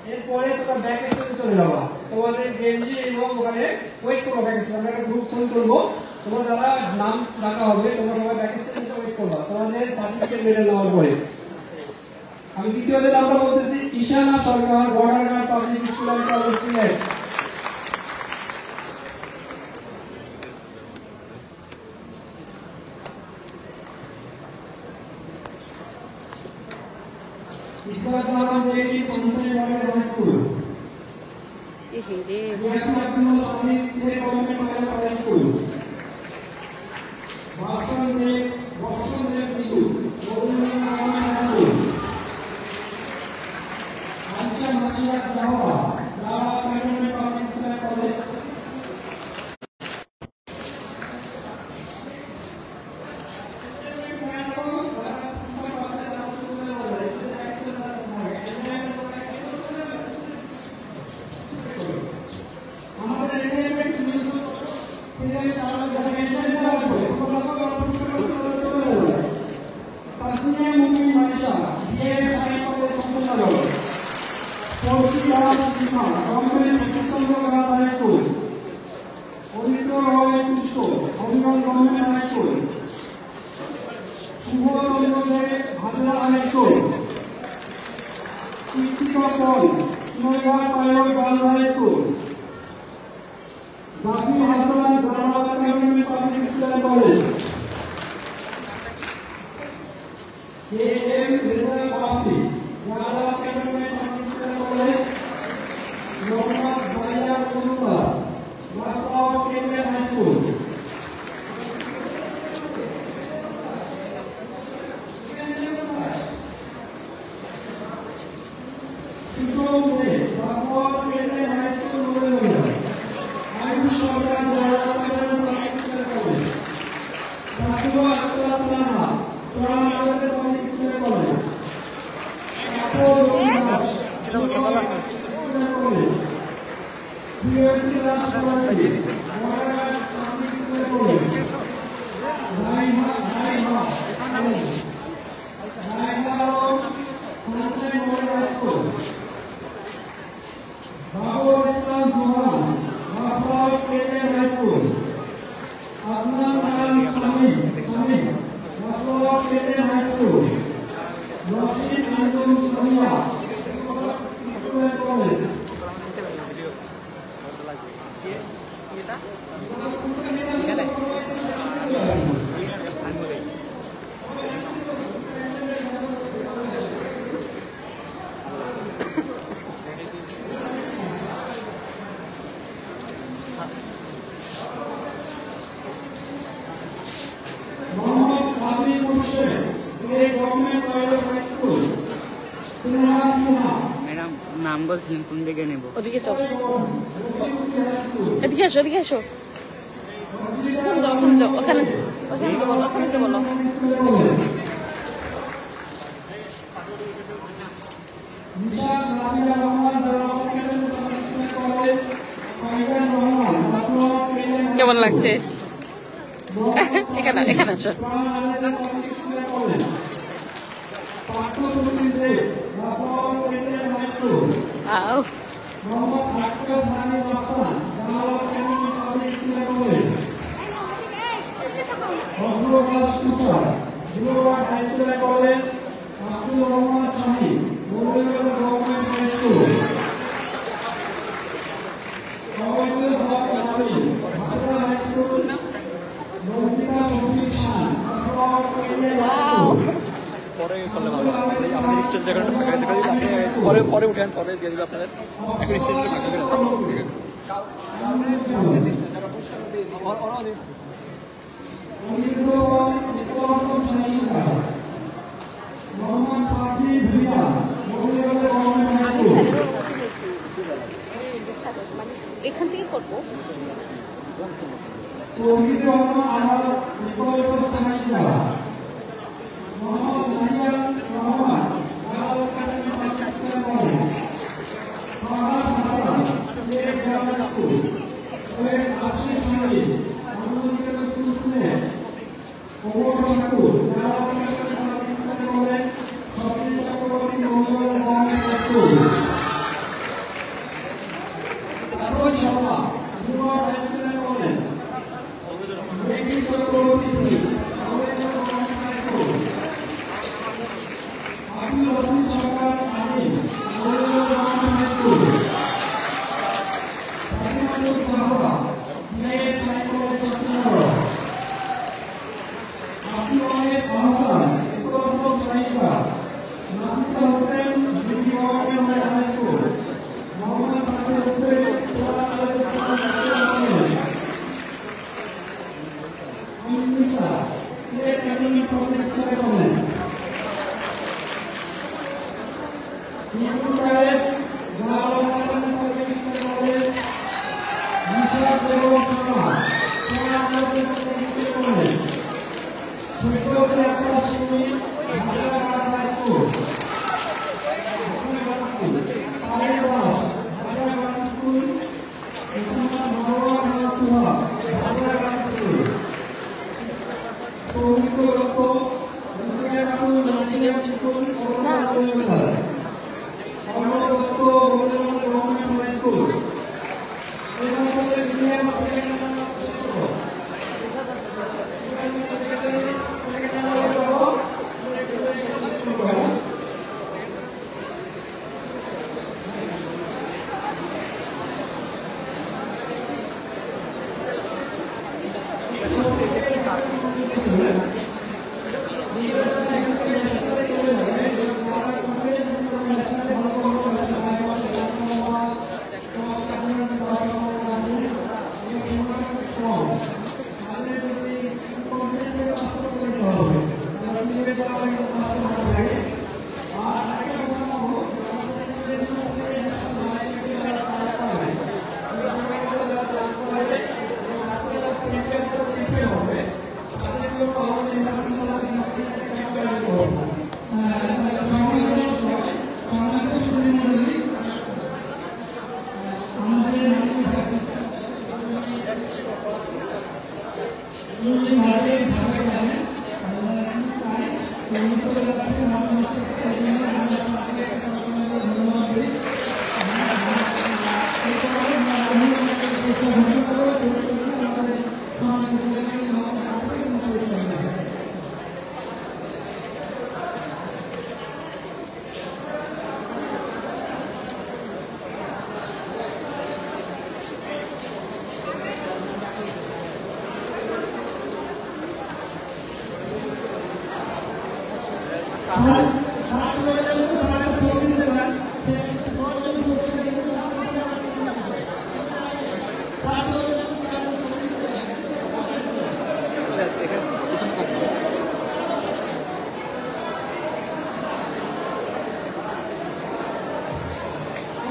এরপরে তোমরা ব্যাক স্টেজে চলে যাবা তোমাদের গেঞ্জি এবং ওখানে ওয়েট করো ব্যাক স্টেজে আমরা একটা গ্রুপ ফোন করবো তোমরা যারা নাম ডাকা হবে তোমরা সবাই ব্যাক স্টেজে ওয়েট করবা তোমাদের সার্টিফিকেট মেডেল নেওয়ার পরে আমি দ্বিতীয় যে নামটা বলতেছি Ishana Sarkar border public school and college Sylhet Ishana আমাদের সঞ্চয় বর্ডার হাই স্কুল এহেরে আপনার সমিত সিলেট গভর্নমেন্ট হাই স্কুল বর্ষণদেব কিছু নাম বলছিলেন কোন দিকে নেব ওদিকে চল এদিকে এসো ওখানে যাও ওখানে বলো কেমন লাগছে এখানে আসো Wow. পরে উঠেন পরে দিয়ে দিবে আপনাদের এখন স্টেজে ফাঁকা করে এখান থেকে করবো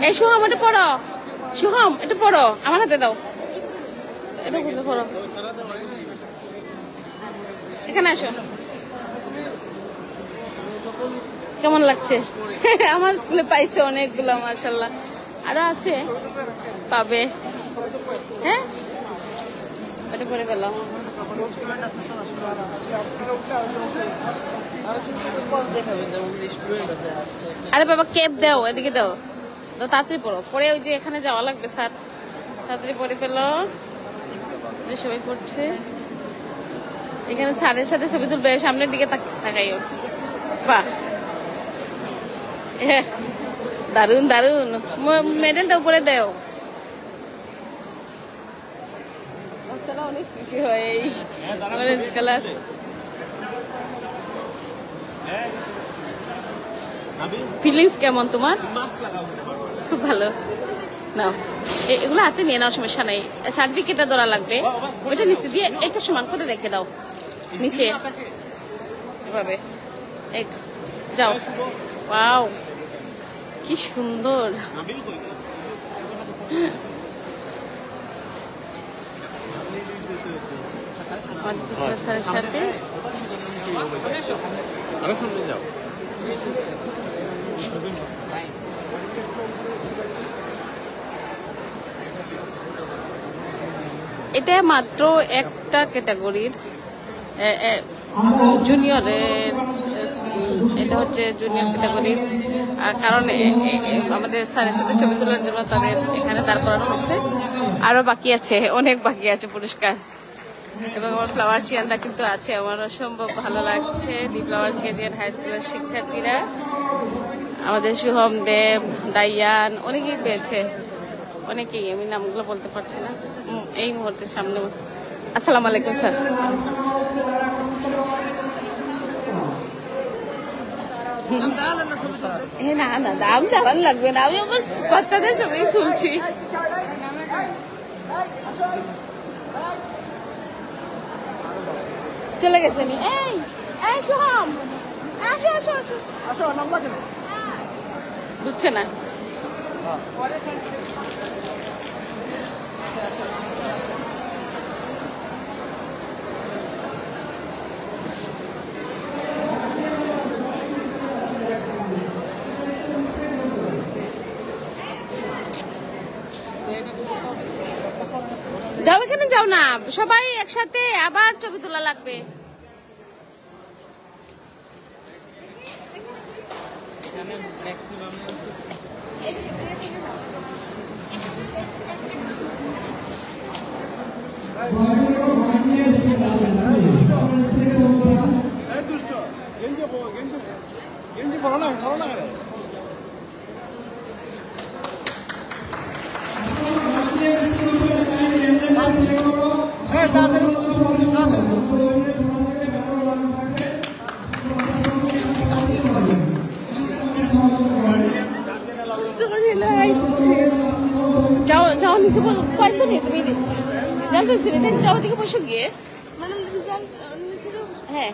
এই শুহাম এটা পড়ো, শুহাম এটা পড়ো, আমার হাতে দাও, এটা করতে পড়ো, এখানে আসো। কেমন লাগছে? আমার স্কুলে পাইছে অনেকগুলো, মাশাআল্লাহ। আরো আছে, পাবে। হ্যাঁ, এটা পরে গেল। আরে বাবা কেপ দাও, এদিকে দাও, তাড়াতাড়ি পড়ো, পরে ওই যে এখানে যাওয়া লাগবে স্যার, তাড়াতাড়ি পড়ে পেল। সবাই পড়ছে, এখানে স্যারের সাথে ছবি তুলবে, সামনের দিকে তাকাইও। বাহ, দারুন দারুন, মেডেলটা উপরে দেও। বাচ্চারা অনেক খুশি হয়, অরেঞ্জ কালার। ফিলিংস কেমন তোমার? খুব ভালো। নাও, এগুলো হাতে নিয়ে নাও, সমস্যা নাই। সার্টিফিকেটটা ধরা লাগবে, ওইটা নিচে দিয়ে এটা সমান করে রেখে দাও নিচে, এভাবে। যাও, ওয়াও কি সুন্দর। স্যারের সাথে এটা মাত্র একটা ক্যাটাগরির, জুনিয়রের, এটা হচ্ছে জুনিয়র ক্যাটাগরির। কারণ আমাদের স্যারের সাথে ছবি তোলার জন্য তাদের এখানে দাঁড় করানো হচ্ছে। আরো বাকি আছে, অনেক বাকি আছে পুরস্কার। এবং আমার ফ্লাওয়ার শিয়ানরা কিন্তু আছে, আমার অসম্ভব ভালো লাগছে। দি ফ্লাওয়ার্স কেজিএন হাই স্কুলের শিক্ষার্থীরা, আমাদের শুভম দেব, ডাইয়ান, অনেকেই পেয়েছে, অনেকেই, আমি নামগুলো বলতে পারছি না এই মুহূর্তে সামনে। আসসালামু আলাইকুম স্যার। না না, দাম দাঁড়ান লাগবে না, আমি আমার বাচ্চাদের ছবি তুলছি। চলে গেছে নি? এই শুভম, আসো আসো আসো আসো, নাম্বার কেন বুঝছে না? যাও, এখানে যাও না, সবাই একসাথে আবার ছবি তোলা লাগবে। যাও যাও, নিচে পাইছো নি তুমি? রেজাল্ট হয়েছে নি, যাও দিকে বসে গিয়ে। হ্যাঁ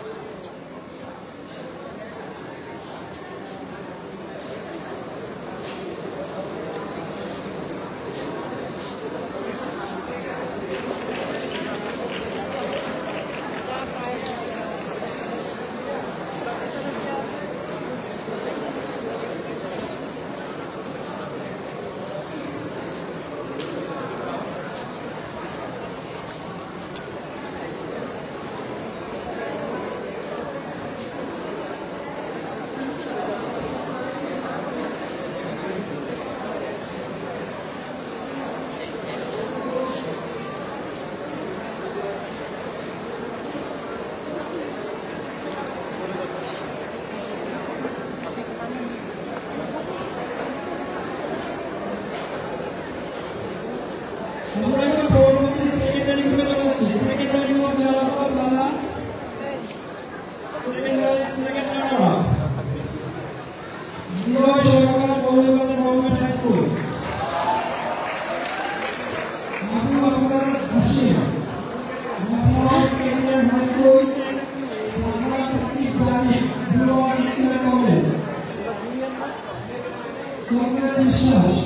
Gracias.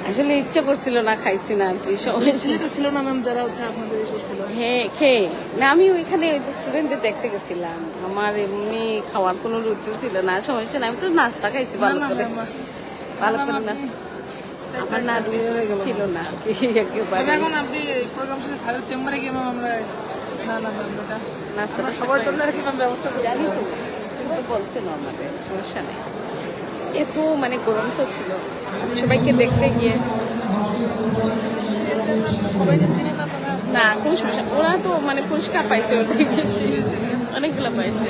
আসলে ইচ্ছে করছিল না, খাইছি না আর কি, সমস্যা ছিল না ম্যাম যারা হচ্ছে আপনাদের করছিল। হ্যাঁ খেয়ে না, আমি ওইখানে স্টুডেন্টদের দেখতে গেছিলাম, আমার এমনি খাওয়ার কোনো রুচিও ছিল না, সমস্যা না, আমি তো নাস্তা খাইছি ভালো করে, ভালো করে নাস্তা, আমার না ছিল না একেবারে। এখন আপনি প্রোগ্রাম শেষে স্যারের চেম্বারে গিয়ে ম্যাম আমরা নাস্তাটা সবার জন্য আর কি ম্যাম ব্যবস্থা জানি করছি। তো, কিন্তু বলছিল আমাদের সমস্যা নেই, এত মানে গরম তো ছিল, সবাইকে দেখতে গিয়ে সবাইকে চিনি না তো ম্যাম। না কোনো সমস্যা, ওরা তো মানে পুরস্কার পাইছে, ওটাই বেশি, অনেকগুলো পাইছে,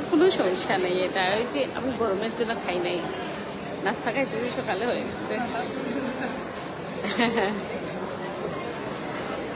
কোনো সমস্যা নেই। এটা ওই যে আমি গরমের জন্য খাই নাই, নাস্তা খাইছি যে সকালে হয়ে গেছে